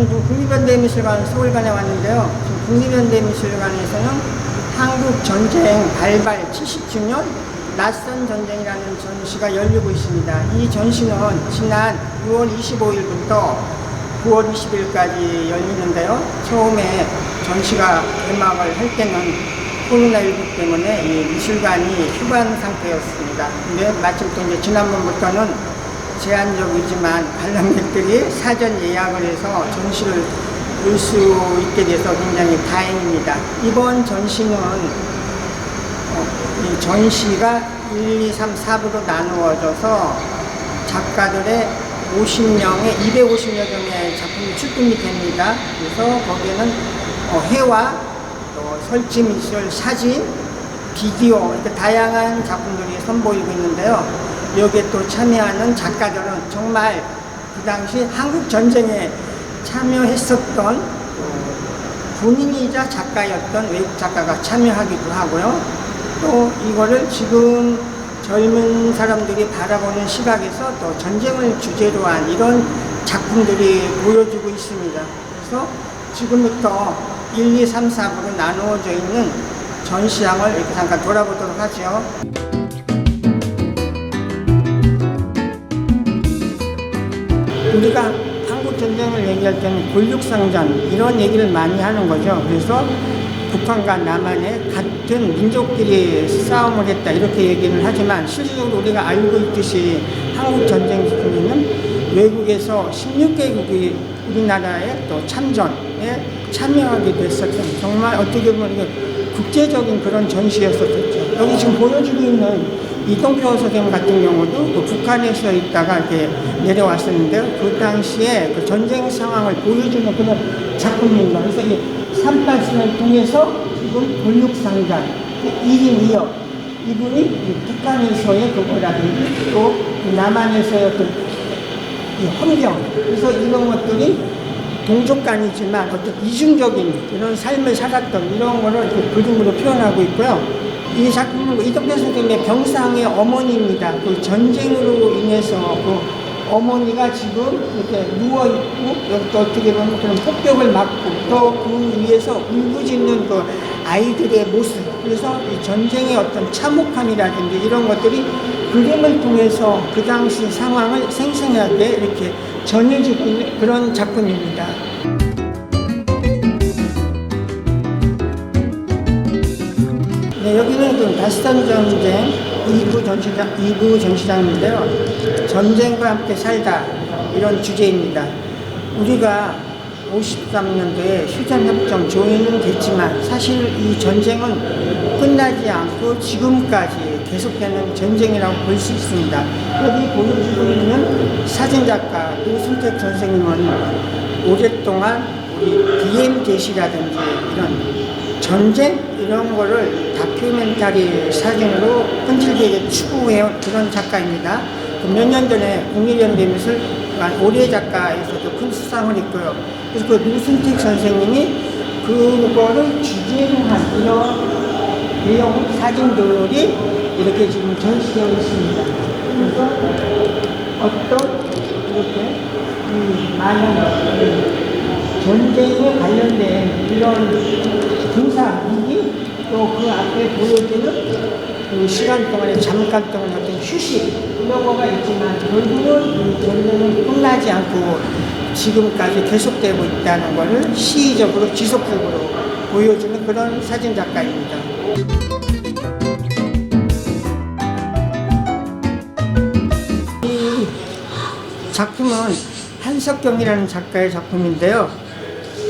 국립현대미술관 서울관에 왔는데요. 국립현대미술관에서는 한국전쟁 발발 70주년 낯선 전쟁이라는 전시가 열리고 있습니다. 이 전시는 지난 6월 25일부터 9월 20일까지 열리는데요. 처음에 전시가 개막을 할 때는 코로나19 때문에 이 미술관이 휴관 상태였습니다. 근데 마침 또 이제 지난번부터는 제한적이지만 관람객들이 사전 예약을 해서 전시를 볼 수 있게 돼서 굉장히 다행입니다. 이번 전시는 이 전시가 1, 2, 3, 4부로 나누어져서 작가들의 50명의 250여 점의 작품이 출품이 됩니다. 그래서 거기에는 회화, 또 설치미술, 사진, 비디오 이렇게 다양한 작품들이 선보이고 있는데요. 여기에 또 참여하는 작가들은 정말 그 당시 한국 전쟁에 참여했었던 본인이자 작가였던 외국 작가가 참여하기도 하고요. 또 이거를 지금 젊은 사람들이 바라보는 시각에서 또 전쟁을 주제로 한 이런 작품들이 보여주고 있습니다. 그래서 지금부터 1, 2, 3, 4부로 나누어져 있는 전시장을 이렇게 잠깐 돌아보도록 하죠. 우리가 한국 전쟁을 얘기할 때는 골육상전 이런 얘기를 많이 하는 거죠. 그래서 북한과 남한의 같은 민족끼리 싸움을 했다 이렇게 얘기를 하지만 실질적으로 우리가 알고 있듯이 한국 전쟁 중에는 외국에서 16개국이 우리나라의 또 참전에 참여하게 됐었던 정말 어떻게 보면 이게 국제적인 그런 전시였었죠. 여기 지금 보여주고 있는 이동표 선생님 같은 경우도 그 북한에서 있다가 이렇게 내려왔었는데요. 그 당시에 그 전쟁 상황을 보여주는 그런 작품입니다. 그래서 이 38선을 통해서 지금 골육상전, 1인 2역, 이분이 북한에서의 그거라든지 또 남한에서의 어떤 환경, 그래서 이런 것들이 동족간이지만 어떤 이중적인 이런 삶을 살았던 이런 거를 이렇게 그림으로 표현하고 있고요. 이 작품은 이동표 선생님의 병상의 어머니입니다. 그 전쟁으로 인해서 그 어머니가 지금 이렇게 누워있고, 여기 또 어떻게 보면 그런 폭격을 맞고, 또 그 위에서 울부짖는 그 아이들의 모습. 그래서 이 전쟁의 어떤 참혹함이라든지 이런 것들이 그림을 통해서 그 당시 상황을 생생하게 이렇게 전해주고 있는 그런 작품입니다. 네, 여기는 그 낯선 전쟁 2부 전시장인데요. 전쟁과 함께 살다 이런 주제입니다. 우리가 53년도에 휴전협정 조인은 됐지만 사실 이 전쟁은 끝나지 않고 지금까지 계속되는 전쟁이라고 볼 수 있습니다. 여기 보여주고 있는 사진작가 노순택 선생님은 오랫동안 우리 BM제시라든지 이런 전쟁 이런 거를 다큐멘터리 사진으로 끈질기게 추구해온 그런 작가입니다. 몇 년 전에 국립현대미술관 올해 작가에서도 큰 수상을 했고요. 그래서 그 노순택 선생님이 그거를 주제로 한 이런 내용 사진들이 이렇게 지금 전시되어 있습니다. 그래서 어떤 이렇게 많은 전쟁에 관련된 이런 군사 무기 또 그 앞에 보여지는 그 시간 동안에 잠깐 동안 어떤 휴식 이런 거가 있지만 결국은 이 전쟁은 끝나지 않고 지금까지 계속되고 있다는 것을 시의적으로 지속적으로 보여주는 그런 사진 작가입니다. 이 작품은 한석경이라는 작가의 작품인데요.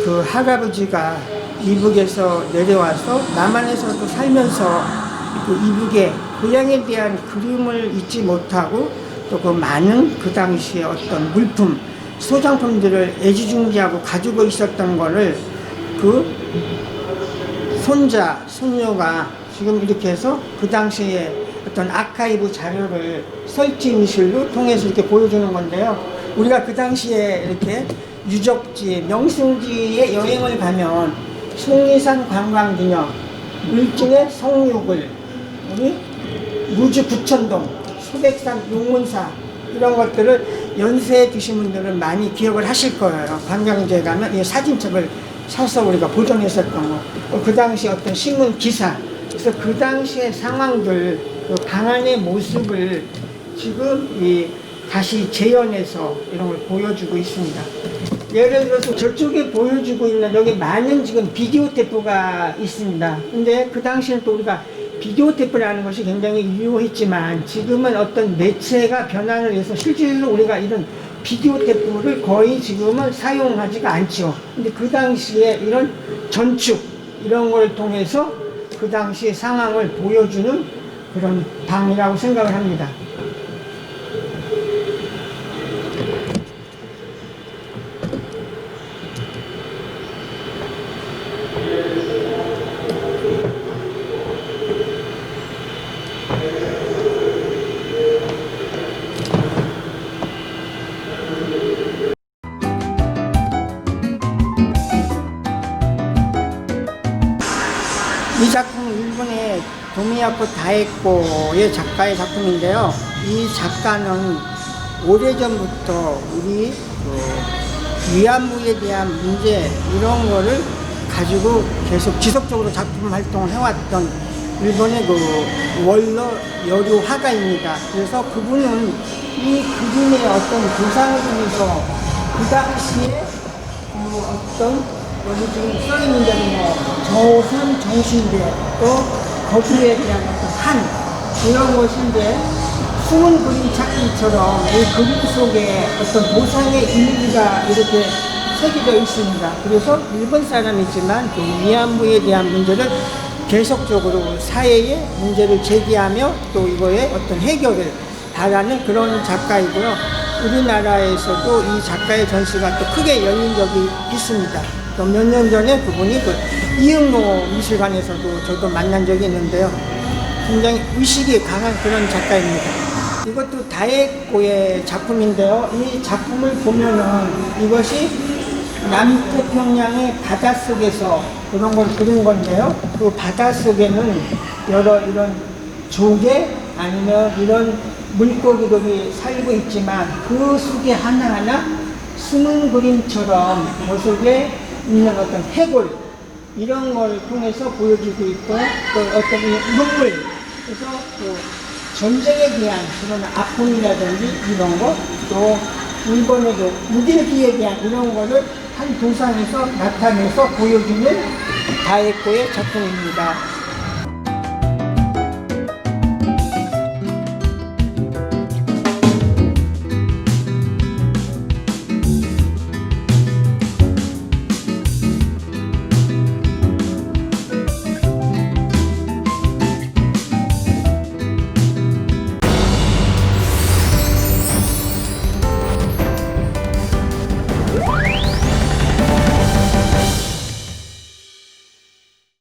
그 할아버지가 이북에서 내려와서 남한에서도 살면서 그 이북의 고향에 대한 그림을 잊지 못하고 또 그 많은 그 당시의 어떤 물품, 소장품들을 애지중지하고 가지고 있었던 거를 그 손자, 손녀가 지금 이렇게 해서 그 당시에 어떤 아카이브 자료를 설치 미술로 통해서 이렇게 보여주는 건데요. 우리가 그 당시에 이렇게 유적지, 명승지에 여행을 가면 속리산 관광기념, 울진의 성육을, 우리 무주 구천동, 소백산 용문사 이런 것들을 연세 드신 분들은 많이 기억을 하실 거예요. 관광지에 가면 이 사진첩을 사서 우리가 보존했었던 거. 그 당시 어떤 신문 기사. 그래서 그 당시의 상황들, 그 강안의 모습을 지금 다시 재현해서 이런 걸 보여주고 있습니다. 예를 들어서 저쪽에 보여주고 있는 여기 많은 지금 비디오 테이프가 있습니다. 근데 그 당시에는 또 우리가 비디오 테이프라는 것이 굉장히 유효했지만 지금은 어떤 매체가 변화를 해서 실질로 우리가 이런 비디오 테이프를 거의 지금은 사용하지가 않죠. 근데 그 당시에 이런 전축 이런 걸 통해서 그 당시의 상황을 보여주는 그런 방이라고 생각을 합니다. 이 작품은 일본의 도미야코 다에코의 작가의 작품인데요. 이 작가는 오래전부터 우리 위안부에 대한 문제 이런 거를 가지고 계속 지속적으로 작품 활동을 해왔던 일본의 원로 여류 화가입니다. 그래서 그분은 이 그림의 어떤 도상을 통해서 그 당시에 어떤 여기 지금 써있는 데는 저선 정신대 또 거기에 대한 어떤 한 이런 것인데 숨은 그림 찾기처럼 이 그림 속에 어떤 도상의 이미지가 이렇게 새겨져 있습니다. 그래서 일본 사람이지만 그 위안부에 대한 문제를 계속적으로 사회에 문제를 제기하며 또 이거에 어떤 해결을 바라는 그런 작가이고요. 우리나라에서도 이 작가의 전시가 또 크게 열린 적이 있습니다. 또 몇 년 전에 그분이 이응로 미술관에서도 저도 만난 적이 있는데요. 굉장히 의식이 강한 그런 작가입니다. 이것도 다에코의 작품인데요. 이 작품을 보면은 이것이 남태평양의 바닷속에서 그런 걸 그린 건데요. 그 바닷속에는 여러 이런 조개 아니면 이런 물고기들이 살고 있지만 그 속에 하나하나 숨은 그림처럼 그 속에 있는 어떤 해골 이런 걸 통해서 보여주고 있고 또 어떤 눈물 그래서 또 전쟁에 대한 그런 아픔이라든지 이런 거 또 일본에도 무딜기에 대한 이런 거를 한 도상에서 나타내서 보여주는 다에코의 작품입니다.